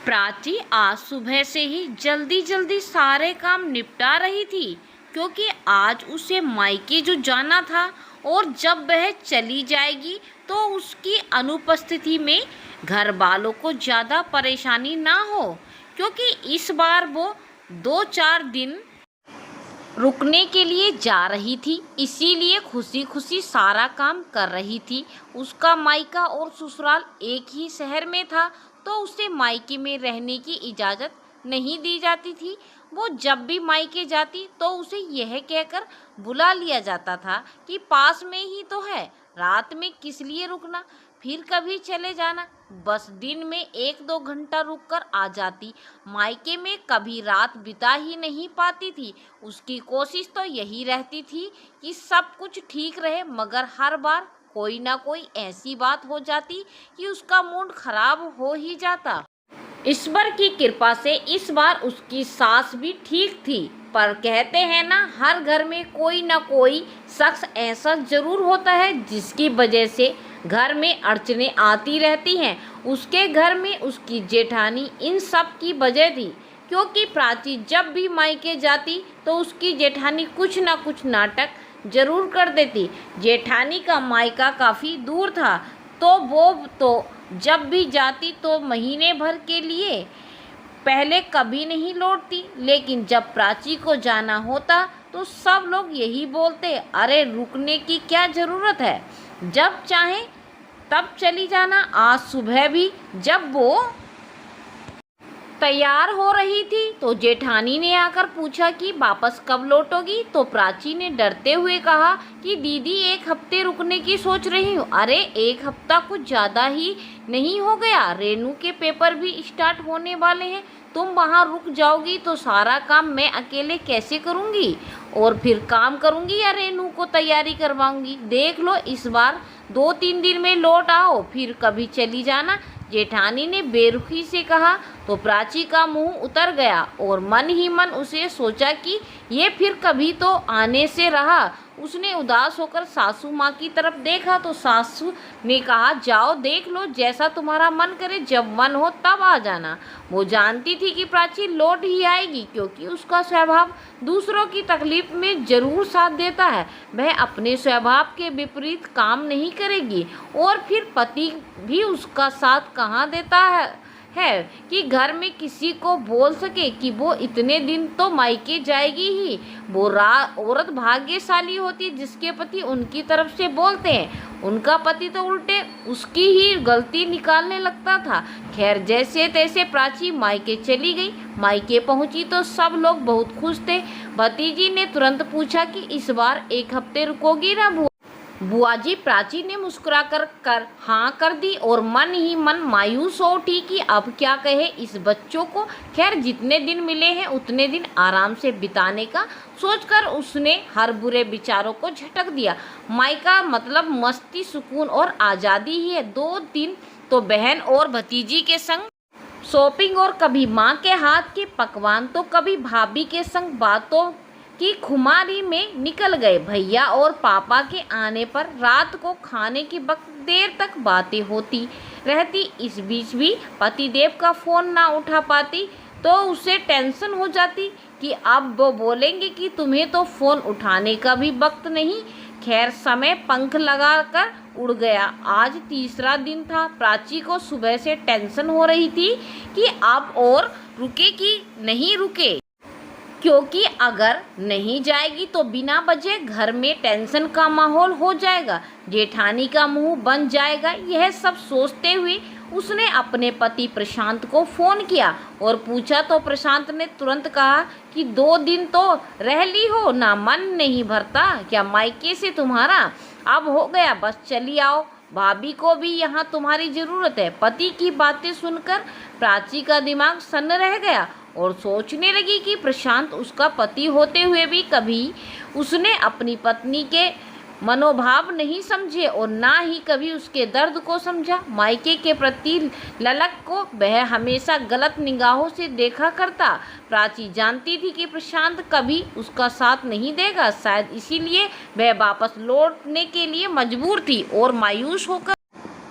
प्राची आज सुबह से ही जल्दी जल्दी सारे काम निपटा रही थी, क्योंकि आज उसे मायके जो जाना था और जब वह चली जाएगी तो उसकी अनुपस्थिति में घर वालों को ज़्यादा परेशानी ना हो, क्योंकि इस बार वो 2-4 दिन रुकने के लिए जा रही थी। इसीलिए खुशी खुशी सारा काम कर रही थी। उसका मायका और ससुराल एक ही शहर में था, तो उसे मायके में रहने की इजाज़त नहीं दी जाती थी। वो जब भी मायके जाती तो उसे यह कहकर बुला लिया जाता था कि पास में ही तो है, रात में किस लिए रुकना, फिर कभी चले जाना। बस दिन में 1-2 घंटा रुक कर आ जाती। मायके में कभी रात बिता ही नहीं पाती थी। उसकी कोशिश तो यही रहती थी कि सब कुछ ठीक रहे, मगर हर बार कोई ना कोई ऐसी बात हो जाती कि उसका मूड खराब हो ही जाता। ईश्वर की कृपा से इस बार उसकी सास भी ठीक थी, पर कहते हैं ना, हर घर में कोई ना कोई शख्स ऐसा जरूर होता है जिसकी वजह से घर में अड़चनें आती रहती हैं। उसके घर में उसकी जेठानी इन सब की वजह थी, क्योंकि प्राची जब भी मायके जाती तो उसकी जेठानी कुछ ना कुछ नाटक जरूर कर देती। जेठानी का मायका काफ़ी दूर था, तो वो तो जब भी जाती तो महीने भर के लिए, पहले कभी नहीं लौटती। लेकिन जब प्राची को जाना होता तो सब लोग यही बोलते, अरे रुकने की क्या ज़रूरत है, जब चाहे तब चली जाना। आज सुबह भी जब वो तैयार हो रही थी तो जेठानी ने आकर पूछा कि वापस कब लौटोगी। तो प्राची ने डरते हुए कहा कि दीदी 1 हफ्ते रुकने की सोच रही हूँ। अरे 1 हफ्ता कुछ ज़्यादा ही नहीं हो गया, रेनू के पेपर भी स्टार्ट होने वाले हैं। तुम वहाँ रुक जाओगी तो सारा काम मैं अकेले कैसे करूँगी, और फिर काम करूँगी या रेनू को तैयारी करवाऊँगी। देख लो, इस बार 2-3 दिन में लौट आओ, फिर कभी चली जाना। जेठानी ने बेरुखी से कहा तो प्राची का मुंह उतर गया और मन ही मन उसे सोचा कि ये फिर कभी तो आने से रहा। उसने उदास होकर सासू माँ की तरफ देखा तो सासू ने कहा, जाओ देख लो, जैसा तुम्हारा मन करे, जब मन हो तब आ जाना। वो जानती थी कि प्राची लौट ही आएगी, क्योंकि उसका स्वभाव दूसरों की तकलीफ में जरूर साथ देता है। वह अपने स्वभाव के विपरीत काम नहीं करेगी, और फिर पति भी उसका साथ कहाँ देता है कि घर में किसी को बोल सके कि वो इतने दिन तो मायके जाएगी ही। वो औरत भाग्यशाली होती जिसके पति उनकी तरफ से बोलते हैं। उनका पति तो उल्टे उसकी ही गलती निकालने लगता था। खैर, जैसे तैसे प्राची मायके चली गई। मायके पहुंची तो सब लोग बहुत खुश थे। भतीजी ने तुरंत पूछा कि इस बार 1 हफ्ते रुकोगी ना बुआ जी। प्राची ने मुस्कुरा कर हाँ कर दी और मन ही मन मायूस हो उठी कि अब क्या कहे इस बच्चों को। खैर, जितने दिन मिले हैं उतने दिन आराम से बिताने का सोचकर उसने हर बुरे विचारों को झटक दिया। मायका मतलब मस्ती, सुकून और आज़ादी ही है। 2 दिन तो बहन और भतीजी के संग शॉपिंग, और कभी माँ के हाथ के पकवान, तो कभी भाभी के संग बातों की खुमारी में निकल गए। भैया और पापा के आने पर रात को खाने के वक्त देर तक बातें होती रहती। इस बीच भी पतिदेव का फ़ोन ना उठा पाती तो उसे टेंशन हो जाती कि अब वो बोलेंगे कि तुम्हें तो फ़ोन उठाने का भी वक्त नहीं। खैर, समय पंख लगाकर उड़ गया। आज तीसरा दिन था। प्राची को सुबह से टेंशन हो रही थी कि अब और रुके कि नहीं रुके, क्योंकि अगर नहीं जाएगी तो बिना वजह घर में टेंशन का माहौल हो जाएगा, जेठानी का मुंह बन जाएगा। यह सब सोचते हुए उसने अपने पति प्रशांत को फ़ोन किया और पूछा तो प्रशांत ने तुरंत कहा कि 2 दिन तो रह ली हो ना, मन नहीं भरता क्या मायके से तुम्हारा? अब हो गया, बस चली आओ, भाभी को भी यहाँ तुम्हारी ज़रूरत है। पति की बातें सुनकर प्राची का दिमाग सन्न रह गया और सोचने लगी कि प्रशांत उसका पति होते हुए भी कभी उसने अपनी पत्नी के मनोभाव नहीं समझे और ना ही कभी उसके दर्द को समझा। मायके के प्रति ललक को वह हमेशा गलत निगाहों से देखा करता। प्राची जानती थी कि प्रशांत कभी उसका साथ नहीं देगा, शायद इसीलिए वह वापस लौटने के लिए मजबूर थी और मायूस होकर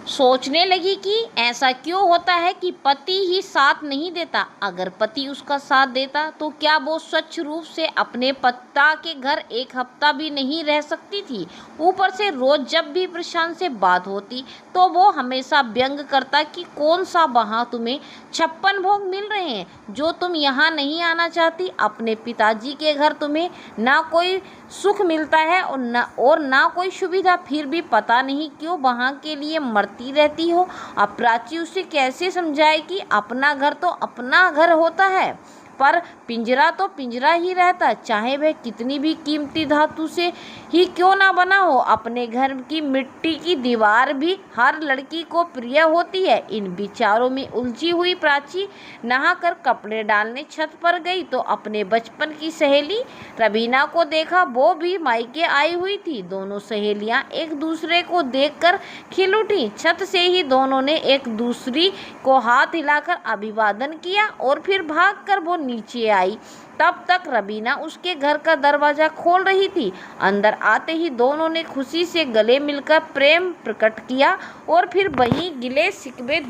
सोचने लगी कि ऐसा क्यों होता है कि पति ही साथ नहीं देता। अगर पति उसका साथ देता तो क्या वो स्वच्छ रूप से अपने पता के घर एक हफ्ता भी नहीं रह सकती थी। ऊपर से रोज जब भी प्रशांत से बात होती तो वो हमेशा व्यंग करता कि कौन सा वहाँ तुम्हें 56 भोग मिल रहे हैं जो तुम यहाँ नहीं आना चाहती। अपने पिताजी के घर तुम्हें ना कोई सुख मिलता है और ना कोई सुविधा, फिर भी पता नहीं क्यों वहाँ के लिए मरती रहती हो। अब प्राची उसे कैसे समझाए कि अपना घर तो अपना घर होता है, पर पिंजरा तो पिंजरा ही रहता, चाहे वह कितनी भी कीमती धातु से ही क्यों ना बना हो। अपने घर की मिट्टी की दीवार भी हर लड़की को प्रिय होती है। इन विचारों में उलझी हुई प्राची नहाकर कपड़े डालने छत पर गई तो अपने बचपन की सहेली रवीना को देखा। वो भी मायके आई हुई थी। दोनों सहेलियां एक दूसरे को देखकर खिल उठी। छत से ही दोनों ने एक दूसरी को हाथ हिलाकर अभिवादन किया और फिर भागकर वो नीचे आई। तब तक रवीना उसके घर का दरवाजा खोल रही थी। अंदर आते ही दोनों ने खुशी से गले मिलकर प्रेम प्रकट किया और फिर वहीं गिले शिकवे,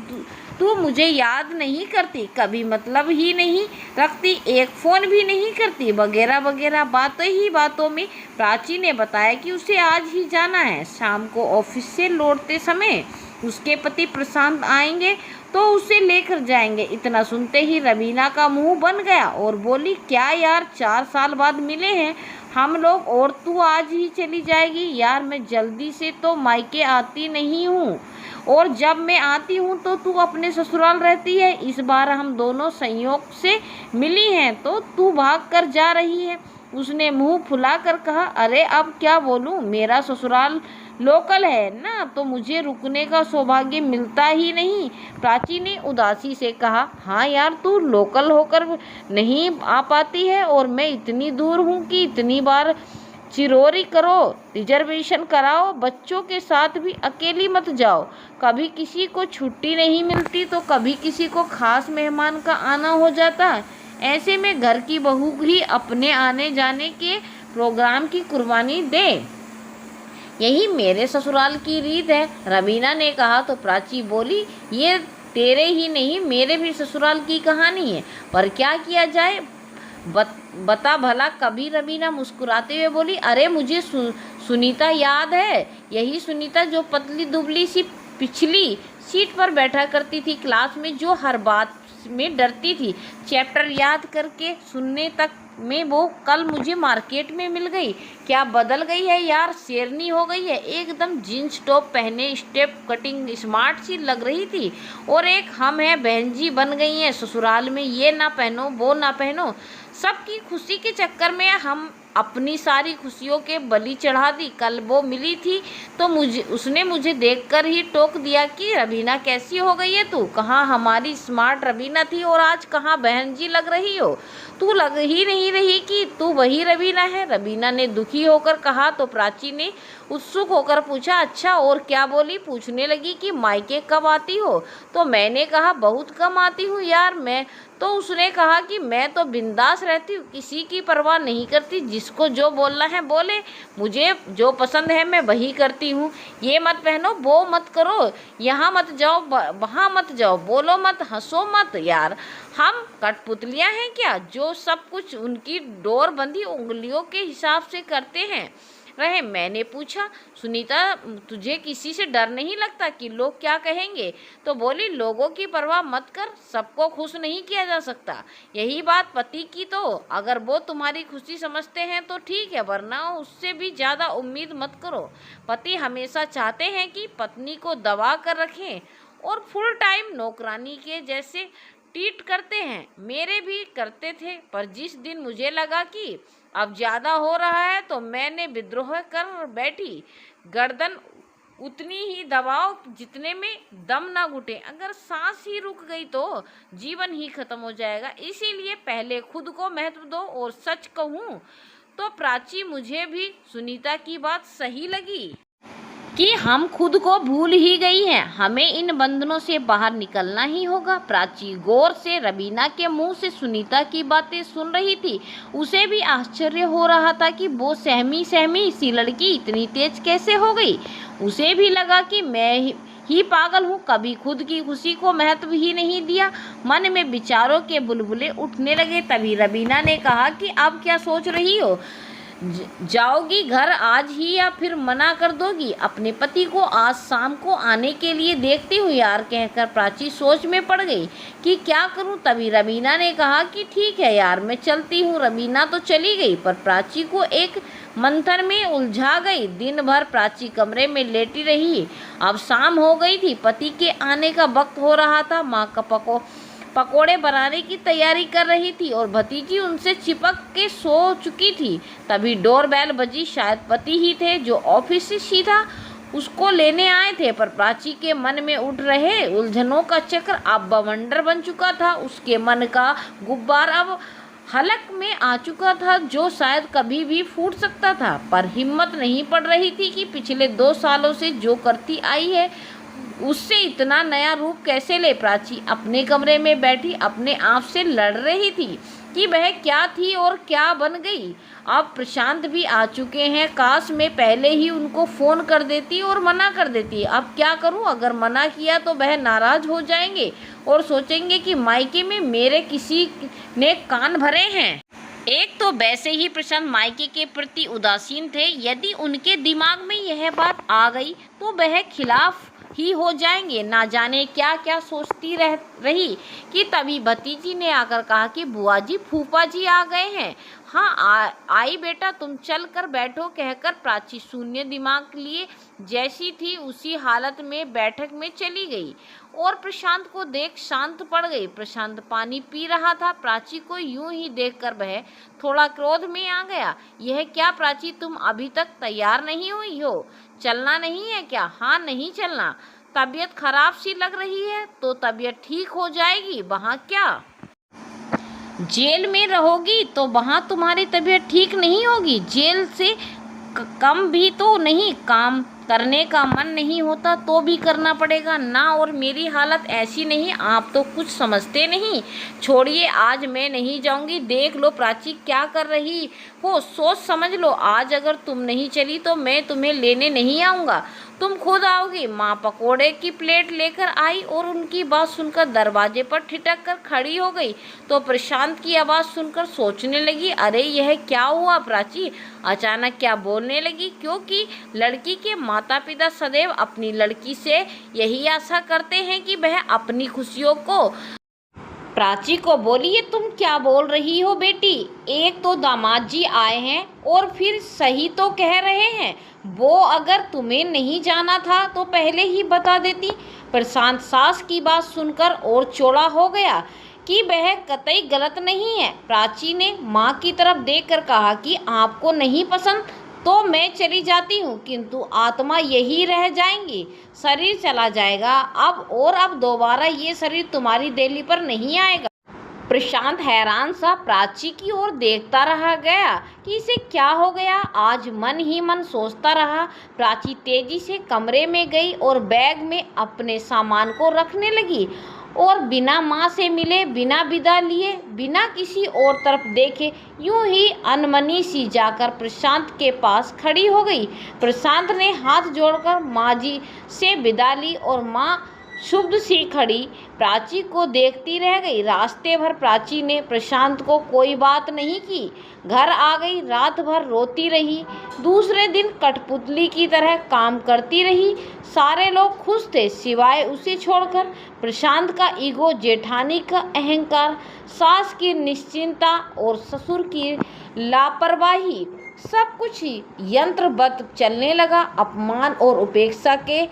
तू मुझे याद नहीं करती, कभी मतलब ही नहीं रखती, एक फ़ोन भी नहीं करती, वगैरह वगैरह बातों ही बातों में प्राची ने बताया कि उसे आज ही जाना है। शाम को ऑफिस से लौटते समय उसके पति प्रशांत आएंगे तो उसे लेकर जाएंगे। इतना सुनते ही रवीना का मुंह बन गया और बोली, क्या यार, 4 साल बाद मिले हैं हम लोग और तू आज ही चली जाएगी। यार मैं जल्दी से तो मायके आती नहीं हूँ और जब मैं आती हूँ तो तू अपने ससुराल रहती है। इस बार हम दोनों संयोग से मिली हैं तो तू भाग कर जा रही है। उसने मुंह फुलाकर कहा, अरे अब क्या बोलूँ, मेरा ससुराल लोकल है ना, तो मुझे रुकने का सौभाग्य मिलता ही नहीं। प्राची ने उदासी से कहा, हाँ यार, तू लोकल होकर नहीं आ पाती है और मैं इतनी दूर हूँ कि इतनी बार चिरोरी करो, रिजर्वेशन कराओ, बच्चों के साथ भी अकेली मत जाओ। कभी किसी को छुट्टी नहीं मिलती तो कभी किसी को खास मेहमान का आना हो जाता है। ऐसे में घर की बहू ही अपने आने जाने के प्रोग्राम की कुर्बानी दे, यही मेरे ससुराल की रीत है। रवीना ने कहा तो प्राची बोली, ये तेरे ही नहीं मेरे भी ससुराल की कहानी है, पर क्या किया जाए, बता भला कभी। रवीना मुस्कुराते हुए बोली, अरे मुझे सुनीता याद है, यही सुनीता जो पतली दुबली सी पिछली सीट पर बैठा करती थी क्लास में, जो हर बात में डरती थी, चैप्टर याद करके सुनने तक में वो कल मुझे मार्केट में मिल गई। क्या बदल गई है यार, शेरनी हो गई है, एकदम जीन्स टॉप पहने स्टेप कटिंग स्मार्ट सी लग रही थी और एक हम है बहन जी बन गई हैं। ससुराल में ये ना पहनो वो ना पहनो, सबकी खुशी के चक्कर में हम अपनी सारी खुशियों के बलि चढ़ा दी। कल वो मिली थी तो उसने मुझे देखकर ही टोक दिया कि रवीना कैसी हो गई है तू, कहाँ हमारी स्मार्ट रवीना थी और आज कहाँ बहन जी लग रही हो, तू लग ही नहीं रही कि तू वही रवीना है। रवीना ने दुखी होकर कहा तो प्राची ने उत्सुक होकर पूछा, अच्छा और क्या बोली। पूछने लगी कि मायके कब आती हो, तो मैंने कहा बहुत कम आती हूँ यार मैं, तो उसने कहा कि मैं तो बिंदास रहती हूँ, किसी की परवाह नहीं करती, जिसको जो बोलना है बोले, मुझे जो पसंद है मैं वही करती हूँ। ये मत पहनो वो मत करो, यहाँ मत जाओ वहाँ मत जाओ, बोलो मत हंसो मत, यार हम कठपुतलियाँ हैं क्या जो सब कुछ उनकी डोर बंधी उंगलियों के हिसाब से करते हैं रहे। मैंने पूछा, सुनीता तुझे किसी से डर नहीं लगता कि लोग क्या कहेंगे, तो बोली, लोगों की परवाह मत कर, सबको खुश नहीं किया जा सकता। यही बात पति की, तो अगर वो तुम्हारी खुशी समझते हैं तो ठीक है, वरना उससे भी ज़्यादा उम्मीद मत करो। पति हमेशा चाहते हैं कि पत्नी को दबा कर रखें और फुल टाइम नौकरानी के जैसे ट्रीट करते हैं। मेरे भी करते थे, पर जिस दिन मुझे लगा कि अब ज़्यादा हो रहा है तो मैंने विद्रोह कर बैठी। गर्दन उतनी ही दबाओ जितने में दम ना घुटे, अगर सांस ही रुक गई तो जीवन ही खत्म हो जाएगा। इसीलिए पहले खुद को महत्व दो। और सच कहूँ तो प्राची, मुझे भी सुनीता की बात सही लगी कि हम खुद को भूल ही गई हैं, हमें इन बंधनों से बाहर निकलना ही होगा। प्राची गौर से रवीना के मुंह से सुनीता की बातें सुन रही थी। उसे भी आश्चर्य हो रहा था कि वो सहमी सहमी सी लड़की इतनी तेज कैसे हो गई। उसे भी लगा कि मैं ही पागल हूँ, कभी खुद की खुशी को महत्व ही नहीं दिया। मन में विचारों के बुलबुले उठने लगे। तभी रवीना ने कहा कि अब क्या सोच रही हो? जाओगी घर आज ही या फिर मना कर दोगी? अपने पति को आज शाम को आने के लिए देखती हूँ यार, कहकर प्राची सोच में पड़ गई कि क्या करूँ। तभी रवीना ने कहा कि ठीक है यार, मैं चलती हूँ। रवीना तो चली गई, पर प्राची को एक मंथन में उलझा गई। दिन भर प्राची कमरे में लेटी रही। अब शाम हो गई थी, पति के आने का वक्त हो रहा था। माँ का पकोड़े बनाने की तैयारी कर रही थी और भतीजी उनसे चिपक के सो चुकी थी। तभी डोरबेल बजी। शायद पति ही थे जो ऑफिस से सीधा उसको लेने आए थे। पर प्राची के मन में उठ रहे उलझनों का चक्र अब बवंडर बन चुका था। उसके मन का गुब्बार अब हलक में आ चुका था, जो शायद कभी भी फूट सकता था। पर हिम्मत नहीं पड़ रही थी कि पिछले 2 सालों से जो करती आई है उससे इतना नया रूप कैसे ले। प्राची अपने कमरे में बैठी अपने आप से लड़ रही थी कि वह क्या थी और क्या बन गई। अब प्रशांत भी आ चुके हैं। काश मैं पहले ही उनको फ़ोन कर देती और मना कर देती। अब क्या करूं? अगर मना किया तो वह नाराज़ हो जाएंगे और सोचेंगे कि मायके में मेरे किसी ने कान भरे हैं। एक तो वैसे ही प्रशांत मायके के प्रति उदासीन थे। यदि उनके दिमाग में यह बात आ गई तो वह खिलाफ ही हो जाएंगे। ना जाने क्या क्या सोचती रही कि तभी भतीजी ने आकर कहा कि बुआ जी, फूफा जी आ गए हैं। हाँ आई बेटा, तुम चल कर बैठो, कहकर प्राची शून्य दिमाग लिए जैसी थी उसी हालत में बैठक में चली गई और प्रशांत को देख शांत पड़ गई। प्रशांत पानी पी रहा था। प्राची को यूं ही देखकर वह थोड़ा क्रोध में आ गया। यह क्या प्राची, तुम अभी तक तैयार नहीं हुई हो? चलना नहीं है क्या? हाँ, नहीं चलना। तबीयत खराब सी लग रही है तो तबीयत ठीक हो जाएगी। वहाँ क्या जेल में रहोगी तो वहाँ तुम्हारी तबीयत ठीक नहीं होगी? जेल से कम भी तो नहीं, काम करने का मन नहीं होता तो भी करना पड़ेगा ना। और मेरी हालत ऐसी नहीं, आप तो कुछ समझते नहीं। छोड़िए, आज मैं नहीं जाऊंगी। देख लो प्राची क्या कर रही हो, सोच समझ लो। आज अगर तुम नहीं चली तो मैं तुम्हें लेने नहीं आऊँगा, तुम खुद आओगी। माँ पकोड़े की प्लेट लेकर आई और उनकी बात सुनकर दरवाजे पर ठिठक कर खड़ी हो गई तो प्रशांत की आवाज़ सुनकर सोचने लगी, अरे यह क्या हुआ? प्राची अचानक क्या बोलने लगी? क्योंकि लड़की के माता पिता सदैव अपनी लड़की से यही आशा करते हैं कि वह अपनी खुशियों को। प्राची को बोली, ये तुम क्या बोल रही हो बेटी? एक तो दामाद जी आए हैं और फिर सही तो कह रहे हैं। वो अगर तुम्हें नहीं जाना था तो पहले ही बता देती। प्रशांत सास की बात सुनकर और चौड़ा हो गया कि वह कतई गलत नहीं है। प्राची ने माँ की तरफ देखकर कहा कि आपको नहीं पसंद तो मैं चली जाती हूँ, किंतु आत्मा यही रह जाएंगी, शरीर चला जाएगा अब दोबारा ये शरीर तुम्हारी देहली पर नहीं आएगा। प्रशांत हैरान सा प्राची की ओर देखता रह गया कि इसे क्या हो गया। आज मन ही मन सोचता रहा। प्राची तेजी से कमरे में गई और बैग में अपने सामान को रखने लगी और बिना माँ से मिले, बिना विदा लिए, बिना किसी और तरफ देखे यूं ही अनमनी सी जाकर प्रशांत के पास खड़ी हो गई। प्रशांत ने हाथ जोड़कर माँ जी से विदा ली और माँ शुभ सी खड़ी प्राची को देखती रह गई। रास्ते भर प्राची ने प्रशांत को कोई बात नहीं की। घर आ गई, रात भर रोती रही। दूसरे दिन कठपुतली की तरह काम करती रही। सारे लोग खुश थे सिवाय उसे छोड़कर। प्रशांत का ईगो, जेठानी का अहंकार, सास की निश्चिंता और ससुर की लापरवाही, सब कुछ यंत्रवत चलने लगा। अपमान और उपेक्षा के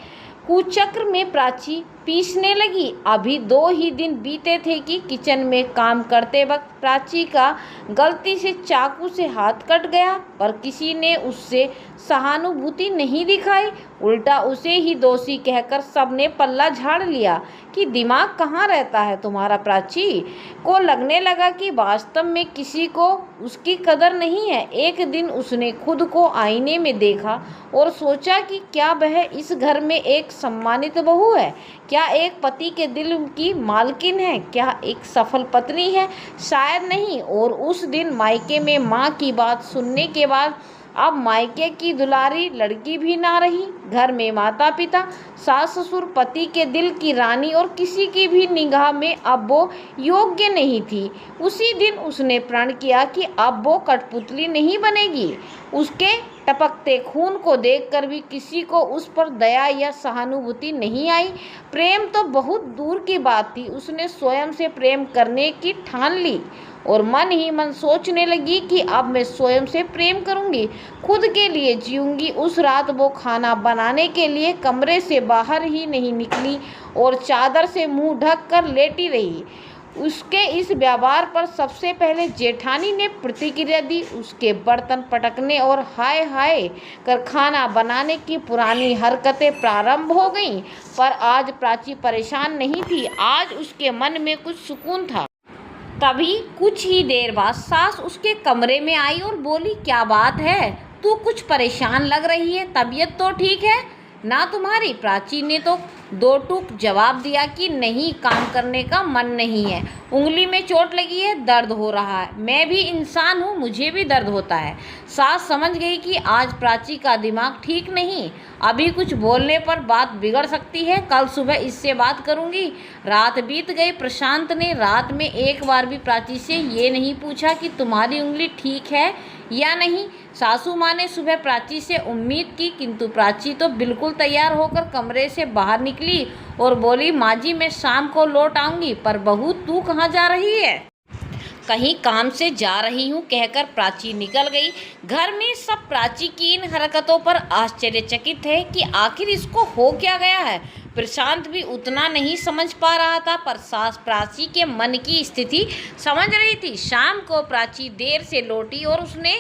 कुचक्र में प्राची पीसने लगी। अभी 2 ही दिन बीते थे कि किचन में काम करते वक्त प्राची का गलती से चाकू से हाथ कट गया, पर किसी ने उससे सहानुभूति नहीं दिखाई। उल्टा उसे ही दोषी कहकर सबने पल्ला झाड़ लिया कि दिमाग कहाँ रहता है तुम्हारा। प्राची को लगने लगा कि वास्तव में किसी को उसकी कदर नहीं है। एक दिन उसने खुद को आईने में देखा और सोचा कि क्या वह इस घर में एक सम्मानित बहू है, क्या एक पति के दिल की मालकिन है, क्या एक सफल पत्नी है? शायद नहीं। और उस दिन मायके में माँ की बात सुनने के बाद अब मायके की दुलारी लड़की भी ना रही। घर में माता पिता, सास ससुर, पति के दिल की रानी और किसी की भी निगाह में अब वो योग्य नहीं थी। उसी दिन उसने प्रण किया कि अब वो कठपुतली नहीं बनेगी। उसके टपकते खून को देखकर भी किसी को उस पर दया या सहानुभूति नहीं आई। प्रेम तो बहुत दूर की बात थी, उसने स्वयं से प्रेम करने की ठान ली और मन ही मन सोचने लगी कि अब मैं स्वयं से प्रेम करूंगी, खुद के लिए जीऊंगी। उस रात वो खाना बनाने के लिए कमरे से बाहर ही नहीं निकली और चादर से मुंह ढक कर लेटी रही। उसके इस व्यवहार पर सबसे पहले जेठानी ने प्रतिक्रिया दी। उसके बर्तन पटकने और हाय हाय कर खाना बनाने की पुरानी हरकतें प्रारंभ हो गईं। पर आज प्राची परेशान नहीं थी, आज उसके मन में कुछ सुकून था। तभी कुछ ही देर बाद सास उसके कमरे में आई और बोली, क्या बात है, तू कुछ परेशान लग रही है, तबीयत तो ठीक है ना तुम्हारी? प्राची ने तो दो टूक जवाब दिया कि नहीं, काम करने का मन नहीं है, उंगली में चोट लगी है, दर्द हो रहा है। मैं भी इंसान हूँ, मुझे भी दर्द होता है। सास समझ गई कि आज प्राची का दिमाग ठीक नहीं, अभी कुछ बोलने पर बात बिगड़ सकती है, कल सुबह इससे बात करूँगी। रात बीत गई। प्रशांत ने रात में एक बार भी प्राची से ये नहीं पूछा कि तुम्हारी उंगली ठीक है या नहीं। सासू माँ ने सुबह प्राची से उम्मीद की, किंतु प्राची तो बिल्कुल तैयार होकर कमरे से बाहर निकली और बोली, माँ जी मैं शाम को लौट आऊँगी। पर बहू तू कहाँ जा रही है? कहीं काम से जा रही हूँ कहकर प्राची निकल गई। घर में सब प्राची की इन हरकतों पर आश्चर्यचकित थे कि आखिर इसको हो क्या गया है। प्रशांत भी उतना नहीं समझ पा रहा था, पर सास प्राची के मन की स्थिति समझ रही थी। शाम को प्राची देर से लौटी और उसने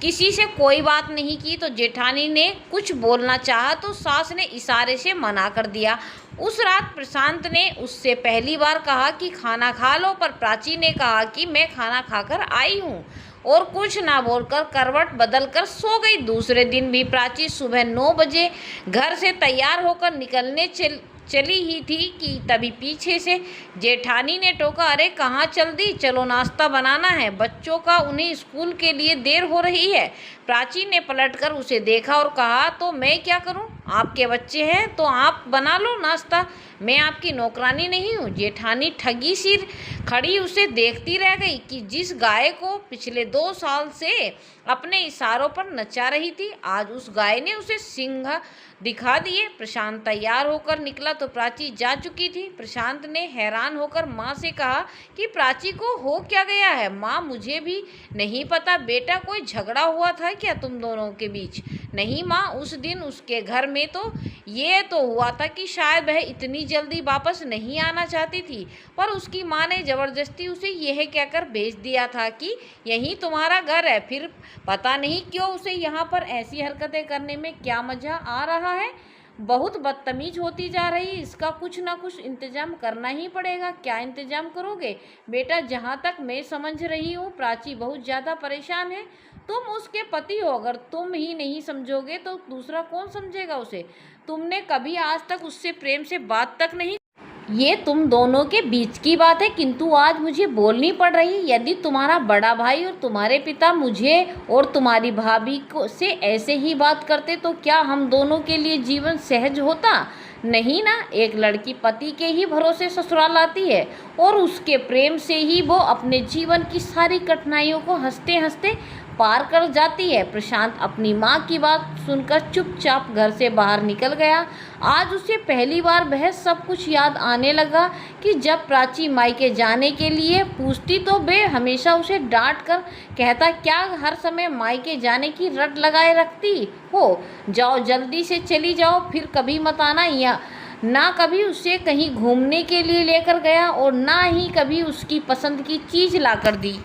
किसी से कोई बात नहीं की, तो जेठानी ने कुछ बोलना चाहा तो सास ने इशारे से मना कर दिया। उस रात प्रशांत ने उससे पहली बार कहा कि खाना खा लो, पर प्राची ने कहा कि मैं खाना खाकर आई हूँ और कुछ ना बोलकर करवट बदलकर सो गई। दूसरे दिन भी प्राची सुबह 9 बजे घर से तैयार होकर निकलने चली ही थी कि तभी पीछे से जेठानी ने टोका, अरे कहाँ चल दी, चलो नाश्ता बनाना है बच्चों का, उन्हें स्कूल के लिए देर हो रही है। प्राची ने पलटकर उसे देखा और कहा, तो मैं क्या करूं, आपके बच्चे हैं तो आप बना लो नाश्ता, मैं आपकी नौकरानी नहीं हूं। जेठानी ठगी सी खड़ी उसे देखती रह गई कि जिस गाय को पिछले 2 साल से अपने इशारों पर नचा रही थी, आज उस गाय ने उसे सिंह दिखा दिए। प्रशांत तैयार होकर निकला तो प्राची जा चुकी थी। प्रशांत ने हैरान होकर माँ से कहा कि प्राची को हो क्या गया है? माँ मुझे भी नहीं पता बेटा, कोई झगड़ा हुआ था क्या तुम दोनों के बीच? नहीं माँ, उस दिन उसके घर में तो ये तो हुआ था कि शायद वह इतनी जल्दी वापस नहीं आना चाहती थी, पर उसकी माँ ने ज़बरदस्ती उसे यह कहकर भेज दिया था कि यही तुम्हारा घर है। फिर पता नहीं क्यों उसे यहाँ पर ऐसी हरकतें करने में क्या मज़ा आ रहा है। बहुत बदतमीज होती जा रही, इसका कुछ ना कुछ इंतजाम करना ही पड़ेगा। क्या इंतजाम करोगे बेटा? जहाँ तक मैं समझ रही हूँ प्राची बहुत ज़्यादा परेशान है। तुम उसके पति हो, अगर तुम ही नहीं समझोगे तो दूसरा कौन समझेगा उसे? तुमने कभी आज तक उससे प्रेम से बात तक नहीं, ये तुम दोनों के बीच की बात है, किंतु आज मुझे बोलनी पड़ रही। यदि तुम्हारा बड़ा भाई और तुम्हारे पिता मुझे और तुम्हारी भाभी को से ऐसे ही बात करते तो क्या हम दोनों के लिए जीवन सहज होता? नहीं ना। एक लड़की पति के ही भरोसे ससुराल आती है और उसके प्रेम से ही वो अपने जीवन की सारी कठिनाइयों को हंसते हंसते पार कर जाती है। प्रशांत अपनी माँ की बात सुनकर चुपचाप घर से बाहर निकल गया। आज उसे पहली बार वह सब कुछ याद आने लगा कि जब प्राची मायके जाने के लिए पूछती तो वे हमेशा उसे डांट कर कहता, क्या हर समय मायके जाने की रट लगाए रखती हो? जाओ जल्दी से चली जाओ, फिर कभी मत आना। या ना कभी उसे कहीं घूमने के लिए लेकर गया और ना ही कभी उसकी पसंद की चीज़ ला कर दी।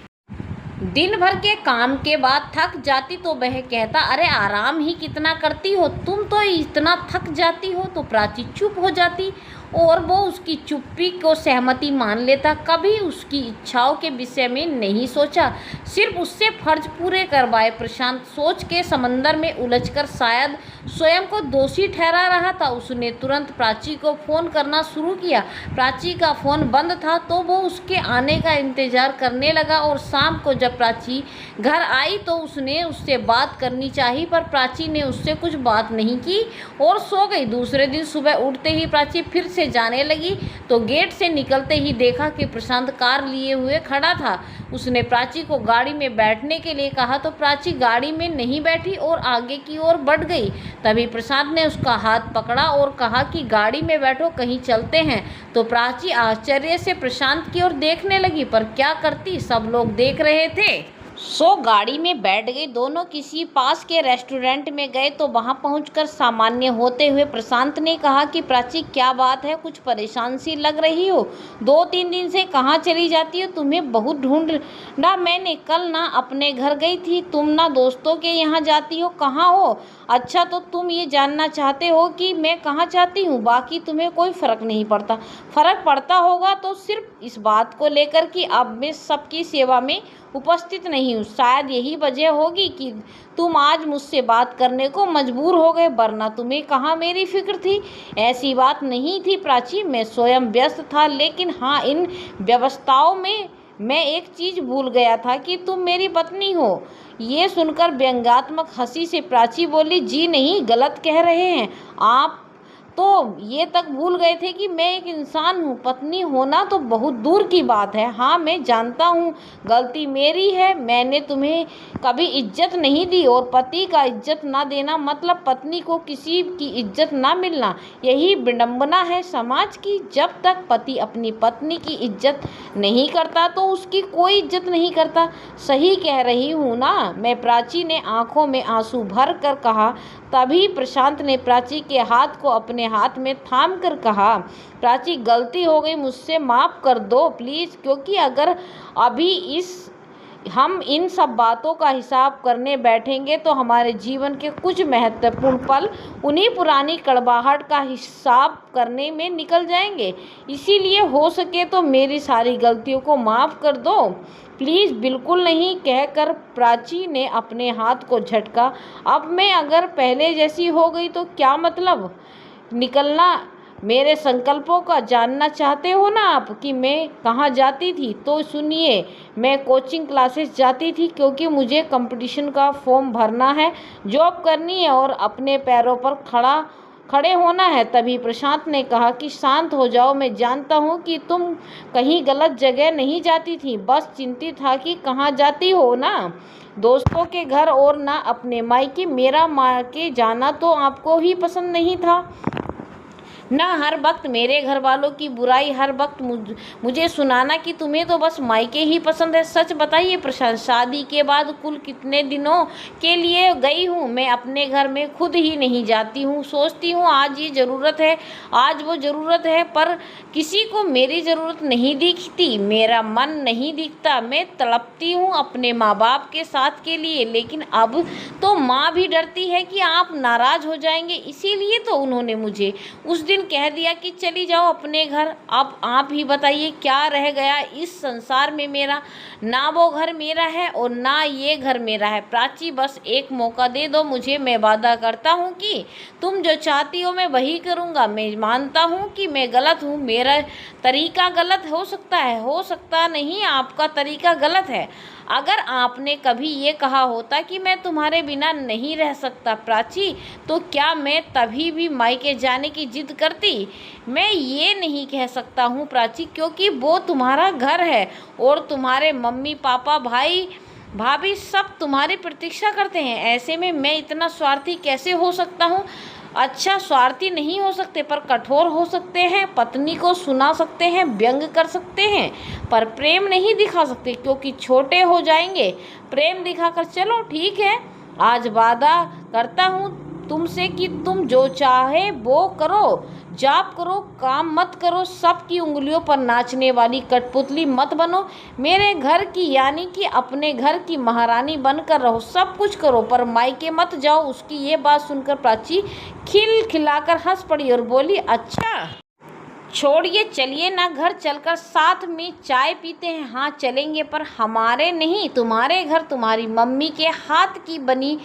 दिन भर के काम के बाद थक जाती तो वह कहता, अरे आराम ही कितना करती हो, तुम तो इतना थक जाती हो। तो प्राची चुप हो जाती और वो उसकी चुप्पी को सहमति मान लेता। कभी उसकी इच्छाओं के विषय में नहीं सोचा, सिर्फ उससे फर्ज पूरे करवाए। प्रशांत सोच के समंदर में उलझकर शायद स्वयं को दोषी ठहरा रहा था। उसने तुरंत प्राची को फ़ोन करना शुरू किया। प्राची का फ़ोन बंद था तो वो उसके आने का इंतज़ार करने लगा और शाम को जब प्राची घर आई तो उसने उससे बात करनी चाहिए, पर प्राची ने उससे कुछ बात नहीं की और सो गई। दूसरे दिन सुबह उठते ही प्राची फिर से जाने लगी तो गेट से निकलते ही देखा कि प्रशांत कार लिए हुए खड़ा था। उसने प्राची को गाड़ी में बैठने के लिए कहा तो प्राची गाड़ी में नहीं बैठी और आगे की ओर बढ़ गई। तभी प्रशांत ने उसका हाथ पकड़ा और कहा कि गाड़ी में बैठो, कहीं चलते हैं। तो प्राची आश्चर्य से प्रशांत की ओर देखने लगी, पर क्या करती, सब लोग देख रहे थे। सो गाड़ी में बैठ गई। दोनों किसी पास के रेस्टोरेंट में गए तो वहां पहुंचकर सामान्य होते हुए प्रशांत ने कहा कि प्राची क्या बात है, कुछ परेशान सी लग रही हो, 2-3 दिन से कहाँ चली जाती हो, तुम्हें बहुत ढूंढा मैंने। कल ना अपने घर गई थी, तुम ना दोस्तों के यहाँ जाती हो, कहाँ हो? अच्छा तो तुम ये जानना चाहते हो कि मैं कहाँ जाती हूँ, बाकी तुम्हें कोई फ़र्क नहीं पड़ता। फ़र्क पड़ता होगा तो सिर्फ इस बात को लेकर कि अब मैं सबकी सेवा में उपस्थित नहीं हूँ। शायद यही वजह होगी कि तुम आज मुझसे बात करने को मजबूर हो गए, वरना तुम्हें कहाँ मेरी फिक्र थी। ऐसी बात नहीं थी प्राची, मैं स्वयं व्यस्त था, लेकिन हाँ इन व्यवस्थाओं में मैं एक चीज़ भूल गया था कि तुम मेरी पत्नी हो। ये सुनकर व्यंग्यात्मक हंसी से प्राची बोली, जी नहीं, गलत कह रहे हैं आप तो ये तक भूल गए थे कि मैं एक इंसान हूँ। पत्नी होना तो बहुत दूर की बात है। हाँ मैं जानता हूँ गलती मेरी है, मैंने तुम्हें कभी इज्जत नहीं दी और पति का इज्जत ना देना मतलब पत्नी को किसी की इज्जत ना मिलना, यही विडंबना है समाज की। जब तक पति अपनी पत्नी की इज्जत नहीं करता तो उसकी कोई इज्जत नहीं करता। सही कह रही हूँ ना मैं? प्राची ने आंखों में आंसू भर कर कहा। तभी प्रशांत ने प्राची के हाथ को अपने हाथ में थाम कर कहा, प्राची गलती हो गई, मुझसे माफ़ कर दो प्लीज़, क्योंकि अगर अभी हम इन सब बातों का हिसाब करने बैठेंगे तो हमारे जीवन के कुछ महत्वपूर्ण पल उन्हीं पुरानी कड़वाहट का हिसाब करने में निकल जाएंगे। इसीलिए हो सके तो मेरी सारी गलतियों को माफ़ कर दो प्लीज़। बिल्कुल नहीं, कहकर प्राची ने अपने हाथ को झटका। अब मैं अगर पहले जैसी हो गई तो क्या मतलब निकलना मेरे संकल्पों का जानना चाहते हो ना आप कि मैं कहाँ जाती थी? तो सुनिए, मैं कोचिंग क्लासेस जाती थी क्योंकि मुझे कंपटीशन का फॉर्म भरना है, जॉब करनी है और अपने पैरों पर खड़े होना है। तभी प्रशांत ने कहा कि शांत हो जाओ, मैं जानता हूँ कि तुम कहीं गलत जगह नहीं जाती थी, बस चिंतित था कि कहाँ जाती हो ना दोस्तों के घर और ना अपने मायके। मेरा मायके जाना तो आपको ही पसंद नहीं था ना, हर वक्त मेरे घर वालों की बुराई, हर वक्त मुझे सुनाना कि तुम्हें तो बस मायके ही पसंद है। सच बताइए प्रशांत, शादी के बाद कुल कितने दिनों के लिए गई हूँ मैं अपने घर में? खुद ही नहीं जाती हूँ। सोचती हूँ आज ये ज़रूरत है, आज वो ज़रूरत है, पर किसी को मेरी ज़रूरत नहीं दिखती, मेरा मन नहीं दिखता। मैं तड़पती हूँ अपने माँ बाप के साथ के लिए, लेकिन अब तो माँ भी डरती है कि आप नाराज़ हो जाएंगे, इसीलिए तो उन्होंने मुझे उस दिन कह दिया कि चली जाओ अपने घर। अब आप ही बताइए क्या रह गया इस संसार में मेरा? ना वो घर मेरा है और ना ये घर मेरा है। प्राची बस एक मौका दे दो मुझे, मैं वादा करता हूँ कि तुम जो चाहती हो मैं वही करूँगा। मैं मानता हूँ कि मैं गलत हूँ, मेरा तरीका गलत हो सकता है, हो सकता नहीं आपका तरीका गलत है। अगर आपने कभी ये कहा होता कि मैं तुम्हारे बिना नहीं रह सकता प्राची, तो क्या मैं तभी भी मायके जाने की जिद करती? मैं ये नहीं कह सकता हूँ प्राची, क्योंकि वो तुम्हारा घर है और तुम्हारे मम्मी पापा भाई भाभी सब तुम्हारी प्रतीक्षा करते हैं। ऐसे में मैं इतना स्वार्थी कैसे हो सकता हूँ? अच्छा, स्वार्थी नहीं हो सकते पर कठोर हो सकते हैं, पत्नी को सुना सकते हैं, व्यंग कर सकते हैं, पर प्रेम नहीं दिखा सकते क्योंकि छोटे हो जाएंगे प्रेम दिखाकर। चलो ठीक है, आज वादा करता हूँ तुमसे कि तुम जो चाहे वो करो, जाप करो, काम मत करो, सबकी उंगलियों पर नाचने वाली कठपुतली मत बनो, मेरे घर की यानी कि अपने घर की महारानी बनकर रहो, सब कुछ करो पर मायके मत जाओ। उसकी ये बात सुनकर प्राची खिलखिलाकर हंस पड़ी और बोली, अच्छा छोड़िए, चलिए ना घर चलकर साथ में चाय पीते हैं। हाँ चलेंगे, पर हमारे नहीं, तुम्हारे घर तुम्हारी मम्मी के हाथ की बनी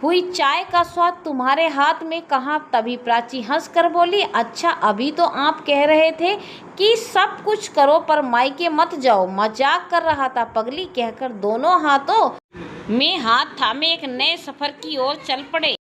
हुई चाय का स्वाद तुम्हारे हाथ में कहाँ। तभी प्राची हंस कर बोली, अच्छा अभी तो आप कह रहे थे कि सब कुछ करो पर मायके मत जाओ। मजाक कर रहा था पगली, कहकर दोनों हाथों में हाथ थामे एक नए सफर की ओर चल पड़े।